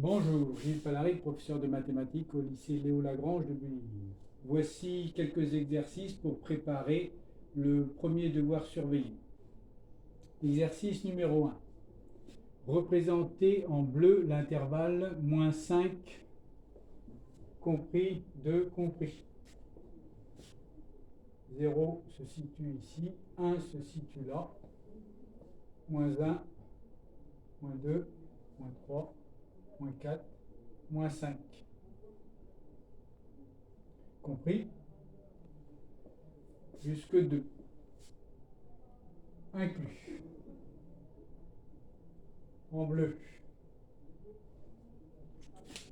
Bonjour, Gilles Palaric, professeur de mathématiques au lycée Léo Lagrange de Bully. Voici quelques exercices pour préparer le premier devoir surveillé. Exercice numéro 1. Représenter en bleu l'intervalle -5 compris, 2 compris. 0 se situe ici, 1 se situe là, -1, -2, -3, -4, -5. Compris jusque 2. Inclus. En bleu.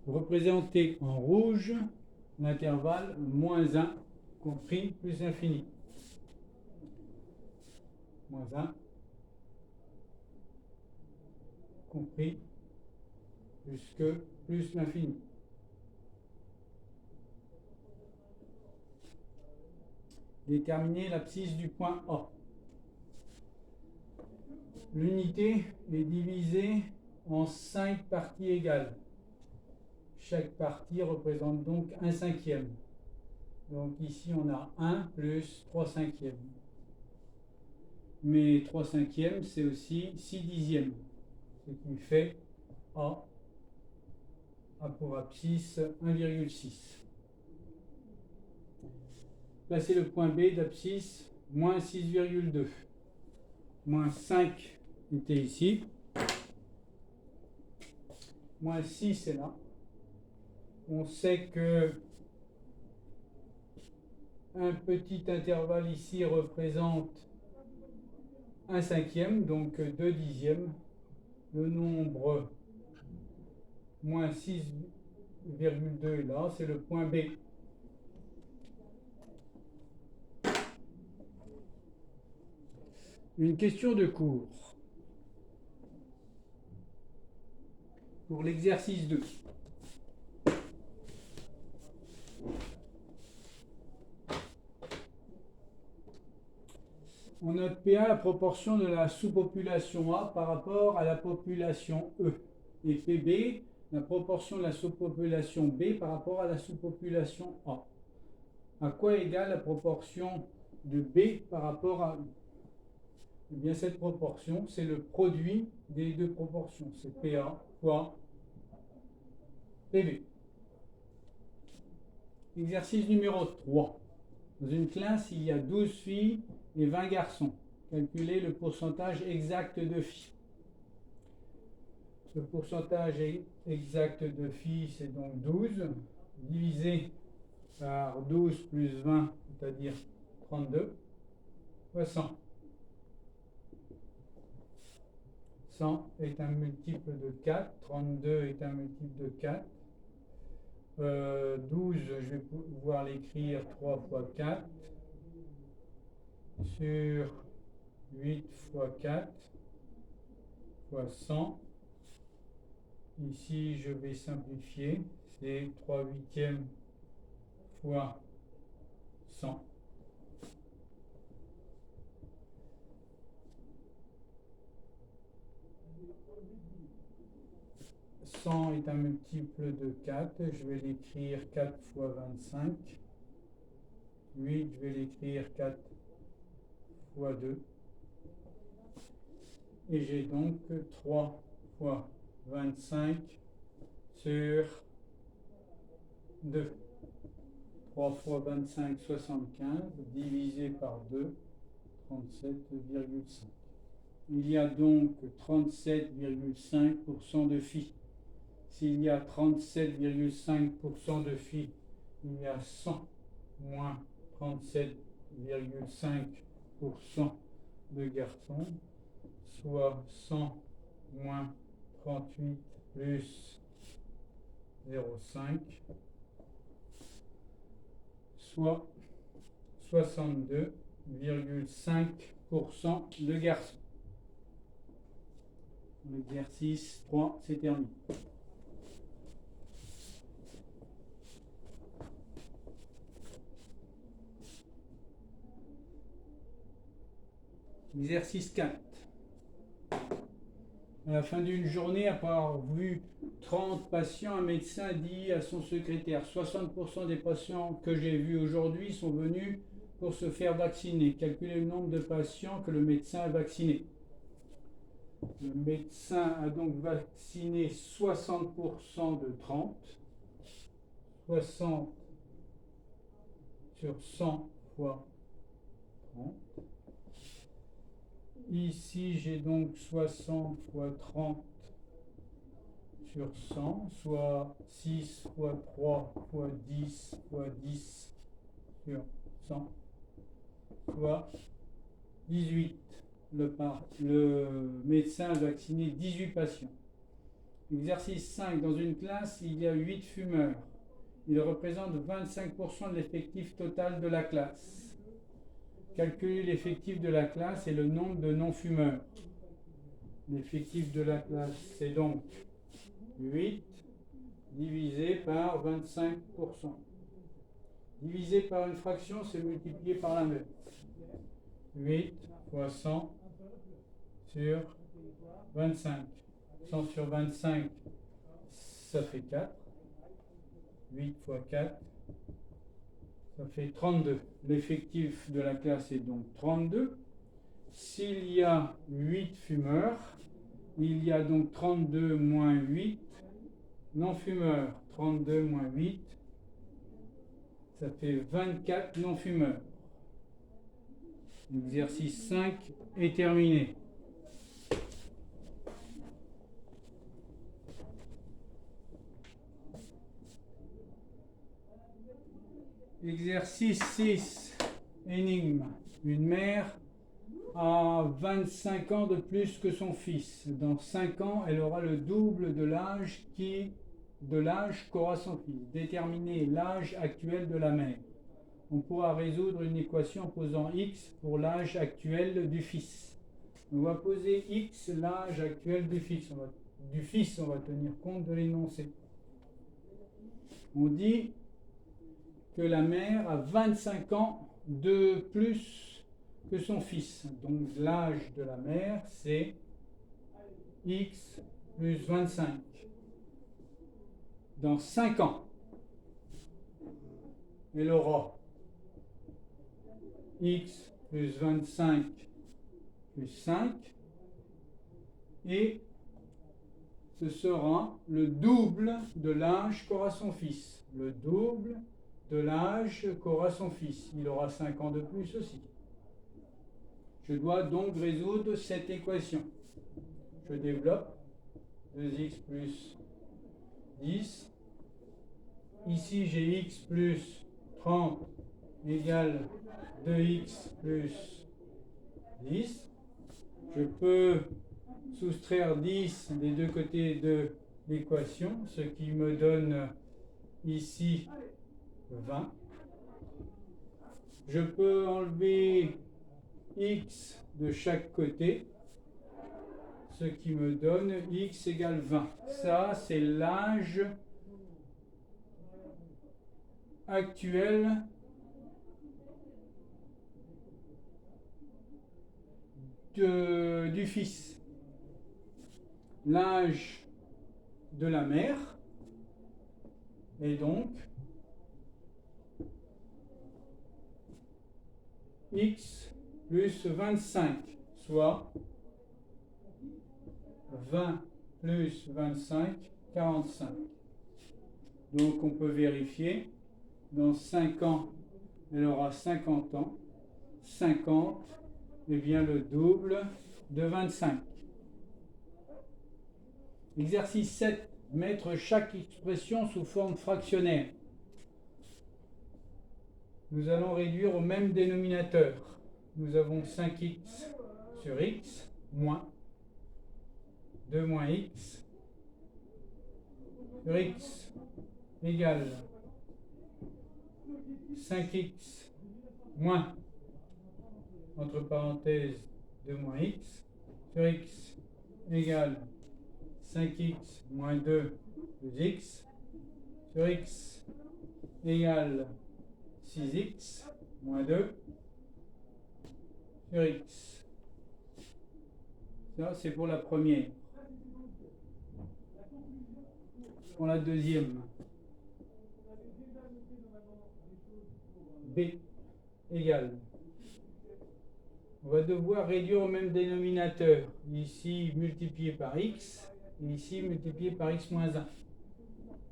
Représenter en rouge l'intervalle -1 compris plus infini. -1 compris jusque plus l'infini. Déterminer l'abscisse du point A. L'unité est divisée en 5 parties égales. Chaque partie représente donc 1/5. Donc ici on a 1 plus 3/5. Mais 3/5 c'est aussi 6/10. Ce qui fait A pour abscisse 1,6. Placez le point B d'abscisse -6,2. -5 était ici. -6 est là. On sait que un petit intervalle ici représente 1/5, donc 2/10. Le nombre -6,2 est là, c'est le point B. Une question de cours. Pour l'exercice 2. On note PA la proportion de la sous-population A par rapport à la population E. Et PB la proportion de la sous-population B par rapport à la sous-population A. À quoi égale la proportion de B par rapport à E? Eh bien, cette proportion, c'est le produit des deux proportions. C'est PA fois PB. Exercice numéro 3. Dans une classe, il y a 12 filles et 20 garçons. Calculez le pourcentage exact de filles. Le pourcentage exact de filles, c'est donc 12, divisé par 12 plus 20, c'est-à-dire 32, fois 100. 100 est un multiple de 4, 32 est un multiple de 4. 12, je vais pouvoir l'écrire 3 fois 4 sur 8 fois 4 fois 100. Ici, je vais simplifier. C'est 3/8 fois 100. 100 est un multiple de 4. Je vais l'écrire 4 fois 25. 8, je vais l'écrire 4 fois 2. Et j'ai donc 3 fois 25 sur 2. 3 fois 25, 75, divisé par 2, 37,5. Il y a donc 37,5% de filles. S'il y a 37,5% de filles, il y a 100 moins 37,5% de garçons, soit 100 moins 38 plus 0,5, soit 62,5% de garçons. L'exercice 3, c'est terminé. Exercice 4. À la fin d'une journée, après avoir vu 30 patients, un médecin dit à son secrétaire, 60% des patients que j'ai vus aujourd'hui sont venus pour se faire vacciner. Calculez le nombre de patients que le médecin a vaccinés. Le médecin a donc vacciné 60% de 30. 60 sur 100 fois 30. Ici, j'ai donc 60 fois 30 sur 100, soit 6 fois 3 fois 10 fois 10 sur 100, soit 18. Le médecin a vacciné 18 patients. Exercice 5. Dans une classe, il y a 8 fumeurs. Ils représentent 25% de l'effectif total de la classe. Calculez l'effectif de la classe et le nombre de non-fumeurs. L'effectif de la classe, c'est donc 8 divisé par 25%. Divisé par une fraction, c'est multiplié par l'inverse. 8 fois 100 sur 25. 100 sur 25, ça fait 4. 8 fois 4, ça fait 32. L'effectif de la classe est donc 32. S'il y a 8 fumeurs, il y a donc 32 moins 8 non-fumeurs. 32 moins 8, ça fait 24 non-fumeurs. L'exercice 5 est terminé. Exercice 6, énigme. Une mère a 25 ans de plus que son fils. Dans 5 ans, elle aura le double de l'âge qu'aura son fils. Déterminer l'âge actuel de la mère. On pourra résoudre une équation posant x pour l'âge actuel du fils. On va poser x, l'âge actuel du fils. On va tenir compte de l'énoncé. On dit que la mère a 25 ans de plus que son fils. Donc l'âge de la mère, c'est x plus 25. Dans 5 ans, elle aura x plus 25 plus 5 et ce sera le double de l'âge qu'aura son fils. Le double de l'âge qu'aura son fils. Il aura 5 ans de plus aussi. Je dois donc résoudre cette équation. Je développe 2x plus 10. Ici, j'ai x plus 30 égale 2x plus 10. Je peux soustraire 10 des deux côtés de l'équation, ce qui me donne ici 20. Je peux enlever x de chaque côté, ce qui me donne x égale 20. Ça, c'est l'âge actuel du fils. L'âge de la mère est donc x plus 25, soit 20 plus 25, 45. Donc on peut vérifier, dans 5 ans, elle aura 50 ans. 50 est bien le double de 25. Exercice 7. Mettre chaque expression sous forme fractionnaire. Nous allons réduire au même dénominateur. Nous avons 5x sur x moins 2 moins x sur x égale 5x moins, entre parenthèses, 2 moins x sur x égale 5x moins 2 plus x sur x égale 6x moins 2 sur x. Ça, c'est pour la première. Pour la deuxième. B égale. On va devoir réduire au même dénominateur. Ici multiplié par x et ici multiplié par x moins 1.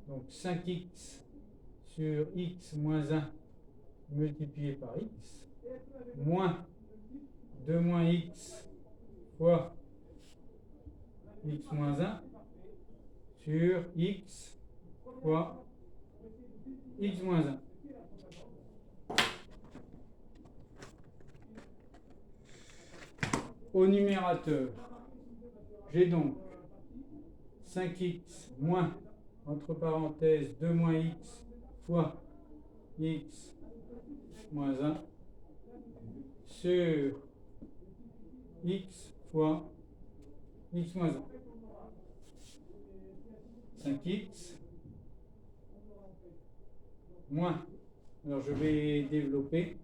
Donc 5x sur x moins 1 multiplié par x moins 2 moins x fois x moins 1 sur x fois x moins 1. Au numérateur, j'ai donc 5x moins, entre parenthèses, 2 moins x fois x moins 1 sur x fois x moins 1. 5x moins, alors je vais développer,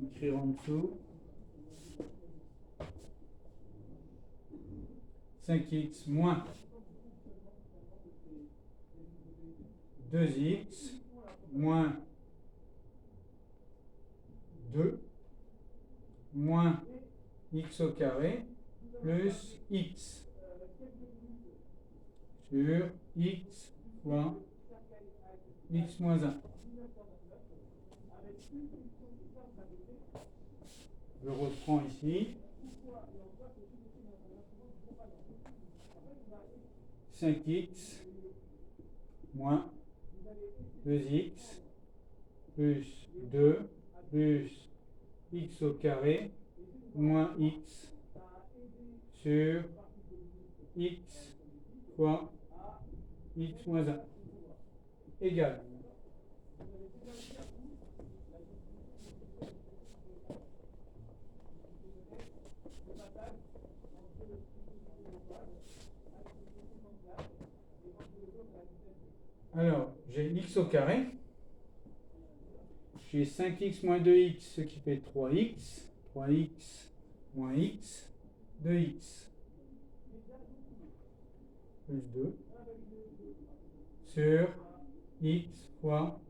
écrire en dessous, 5x moins 2x moins 2 moins x au carré plus x sur x fois x moins 1. Je reprends ici. 5x moins 2x plus 2 plus x au carré moins x sur x fois x moins 1 égale. Alors, j'ai x au carré, j'ai 5x moins 2x, ce qui fait 3x, 3x moins x, 2x, plus 2, sur x fois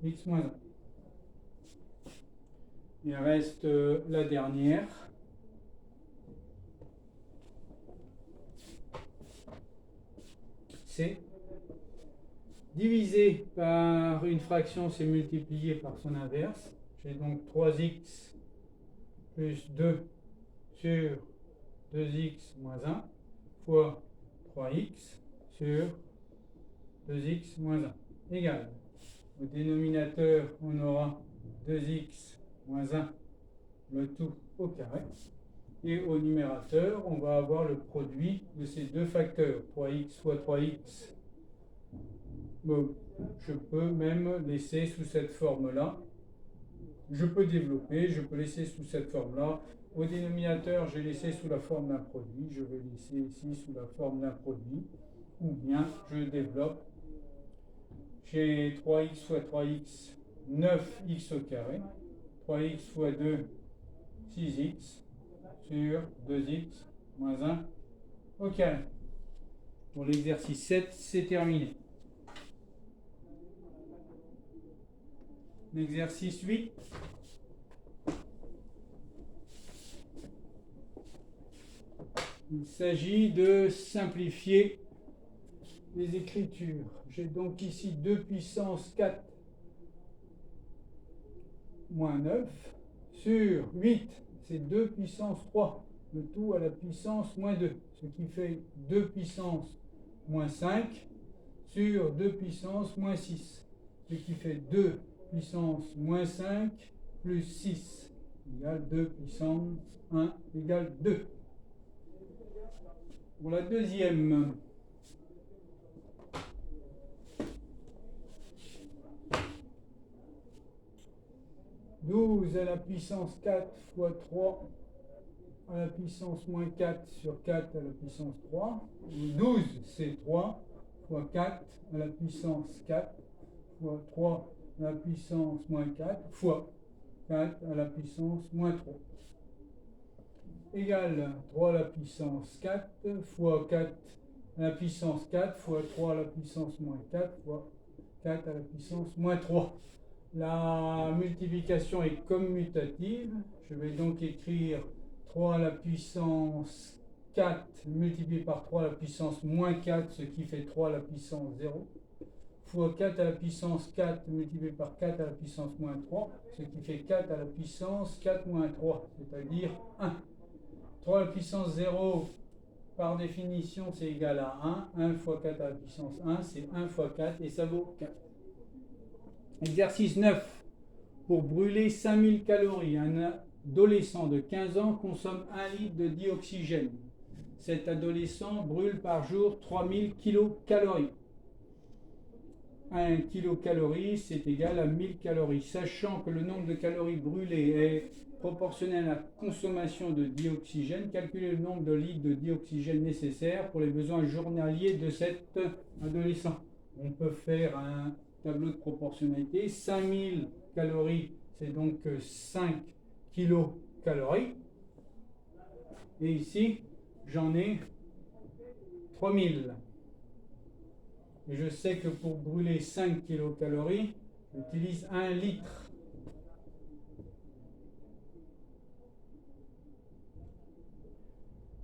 x moins 1. Il reste la dernière. C'est divisé par une fraction, c'est multiplié par son inverse. J'ai donc 3x plus 2 sur 2x moins 1 fois 3x sur 2x moins 1 égale. Au dénominateur, on aura 2x moins 1, le tout au carré. Et au numérateur, on va avoir le produit de ces deux facteurs, 3x fois 3x. Bon, je peux même laisser sous cette forme-là. Je peux développer, je peux laisser sous cette forme-là. Au dénominateur, j'ai laissé sous la forme d'un produit. Je vais laisser ici sous la forme d'un produit. Ou bien, je développe. J'ai 3x fois 3x, 9x au carré. 3x fois 2, 6x. Sur 2x moins 1 au carré. Pour l'exercice 7, c'est terminé. L'exercice 8. Il s'agit de simplifier les écritures. J'ai donc ici 2 puissance 4 moins 9 sur 8. C'est 2 puissance 3, le tout à la puissance moins 2, ce qui fait 2 puissance moins 5 sur 2 puissance moins 6, ce qui fait 2 puissance moins 5 plus 6 égale 2 puissance 1 égale 2. Pour la deuxième, « 12 à la puissance 4 fois 3 à la puissance moins 4 sur 4 à la puissance 3. 12, c'est 3 fois 4 à la puissance 4 fois 3 à la puissance moins 4 fois 4 à la puissance moins 3. Égale 3 à la puissance 4 fois 4 à la puissance 4 fois 3 à la puissance moins 4 fois 4 à la puissance moins 3. La multiplication est commutative. Je vais donc écrire 3 à la puissance 4 multiplié par 3 à la puissance moins 4, ce qui fait 3 à la puissance 0, fois 4 à la puissance 4 multiplié par 4 à la puissance moins 3, ce qui fait 4 à la puissance 4 moins 3, c'est-à-dire 1. 3 à la puissance 0, par définition, c'est égal à 1. 1 fois 4 à la puissance 1, c'est 1 fois 4 et ça vaut 4. Exercice 9. Pour brûler 5000 calories, un adolescent de 15 ans consomme 1 litre de dioxygène. Cet adolescent brûle par jour 3000 kilocalories. 1 kilocalorie, c'est égal à 1000 calories. Sachant que le nombre de calories brûlées est proportionnel à la consommation de dioxygène, calculez le nombre de litres de dioxygène nécessaires pour les besoins journaliers de cet adolescent. On peut faire un tableau de proportionnalité. 5000 calories, c'est donc 5 kilocalories. Et ici, j'en ai 3000. Et je sais que pour brûler 5 kilocalories, j'utilise 1 litre.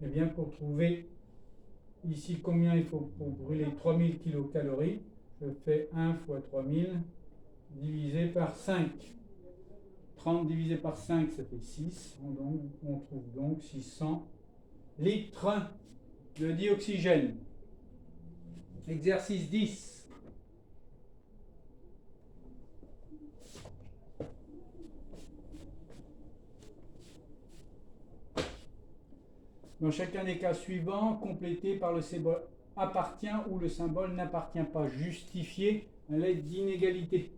Et bien, pour trouver ici combien il faut pour brûler 3000 kilocalories, je fais 1 fois 3000 divisé par 5. 30 divisé par 5, ça fait 6. On trouve donc 600 litres de dioxygène. Exercice 10. Dans chacun des cas suivants, complété par le symbole appartient ou le symbole n'appartient pas, justifié à l'aide d'inégalités.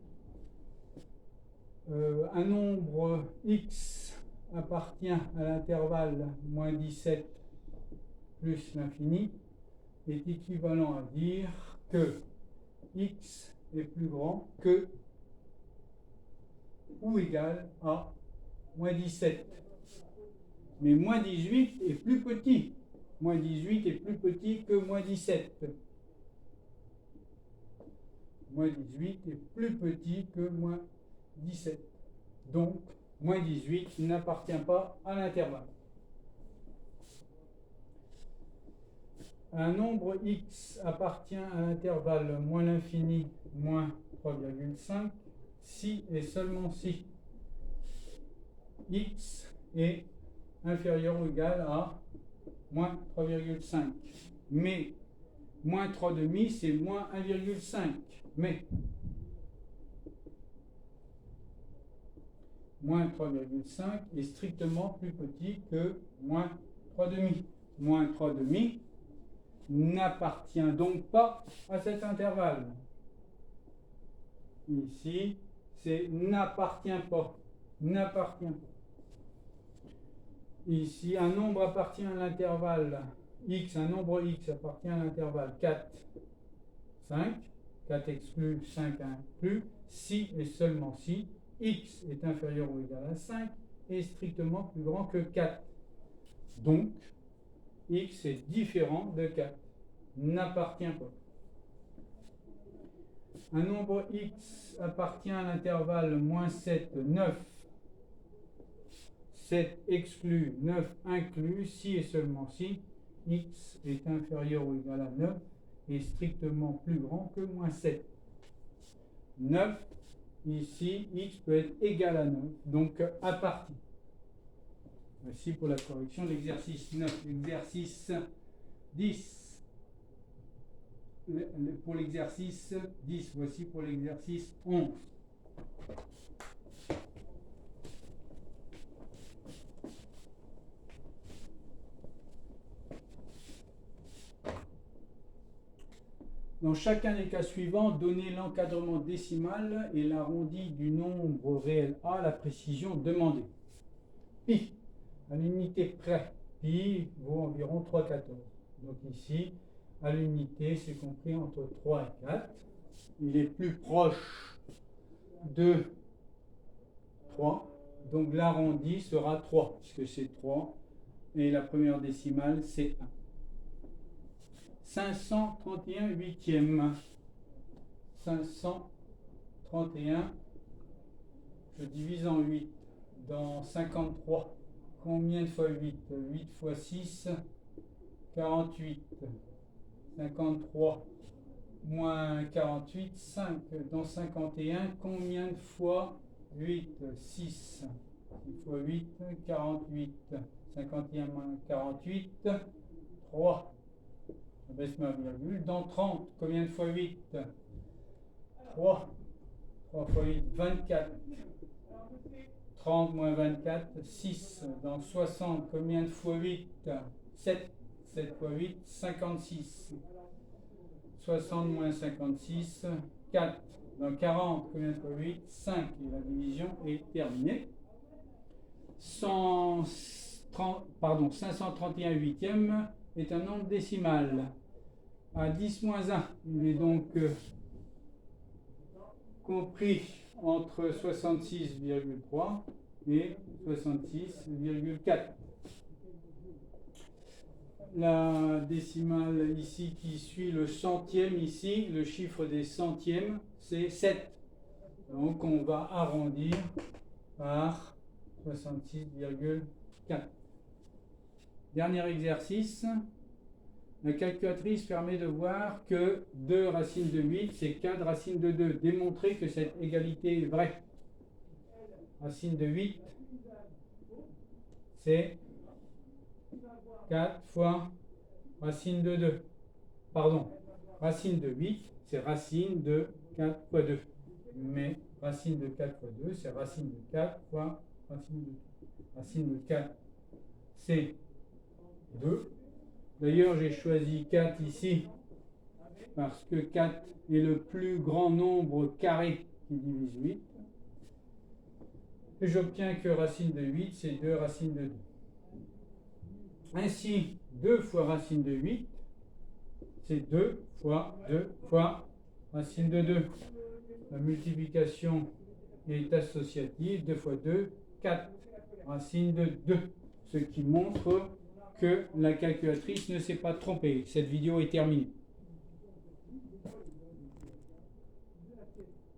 Un nombre x appartient à l'intervalle moins 17 plus l'infini est équivalent à dire que x est plus grand que ou égal à moins 17. Mais moins 18 est plus petit. Moins 18 est plus petit que moins 17. Moins 18 est plus petit que moins 17. Donc, moins 18 n'appartient pas à l'intervalle. Un nombre x appartient à l'intervalle moins l'infini, moins 3,5, si et seulement si x est inférieur ou égal à moins 3,5. Mais moins 3,5, c'est moins 1,5. Mais moins 3,5 est strictement plus petit que moins 3,5. Moins 3,5 n'appartient donc pas à cet intervalle. Ici, c'est n'appartient pas. N'appartient pas. Ici, un nombre appartient à l'intervalle x, un nombre x appartient à l'intervalle 4, 5, 4 exclu, 5 inclus, si et seulement si x est inférieur ou égal à 5 est strictement plus grand que 4. Donc, x est différent de 4, n'appartient pas. Un nombre x appartient à l'intervalle moins 7, 9, 7 exclu, 9 inclus, si et seulement si x est inférieur ou égal à 9 est strictement plus grand que moins 7. 9, ici, x peut être égal à 9, donc appartient. Voici pour la correction de l'exercice 9. L'exercice 10. Pour l'exercice 10, voici pour l'exercice 11. Dans chacun des cas suivants, donnez l'encadrement décimal et l'arrondi du nombre réel A à la précision demandée. Pi, à l'unité près, pi vaut environ 3,14. Donc ici, à l'unité, c'est compris entre 3 et 4. Il est plus proche de 3. Donc l'arrondi sera 3, puisque c'est 3. Et la première décimale, c'est 1. 531 huitièmes. 531, je divise en 8 dans 53. Combien de fois 8? 8 fois 6, 48. 53 moins 48, 5 dans 51. Combien de fois 8? 6. 6 fois 8, 48. 51 moins 48, 3. Je baisse ma virgule. Dans 30, combien de fois 8? 3. 3 fois 8, 24. 30 moins 24, 6. Dans 60, combien de fois 8? 7. 7 fois 8, 56. 60 moins 56, 4. Dans 40, combien de fois 8? 5. Et la division est terminée. 531 huitièmes est un nombre décimal. À 10 moins 1, il est donc compris entre 66,3 et 66,4. La décimale ici qui suit le centième, ici, le chiffre des centièmes, c'est 7. Donc on va arrondir par 66,4. Dernier exercice. La calculatrice permet de voir que 2 racines de 8, c'est 4 racines de 2. Démontrer que cette égalité est vraie. Racine de 8, c'est 4 fois racine de 2. Pardon, racine de 8, c'est racine de 4 fois 2. Mais racine de 4 fois 2, c'est racine de 4 fois racine de 2. Racine de 4, c'est 2. D'ailleurs, j'ai choisi 4 ici parce que 4 est le plus grand nombre carré qui divise 8. Et j'obtiens que racine de 8, c'est 2 racines de 2. Ainsi, 2 fois racine de 8, c'est 2 fois 2 fois racine de 2. La multiplication est associative. 2 fois 2, 4 racine de 2. Ce qui montre que la calculatrice ne s'est pas trompée. Cette vidéo est terminée.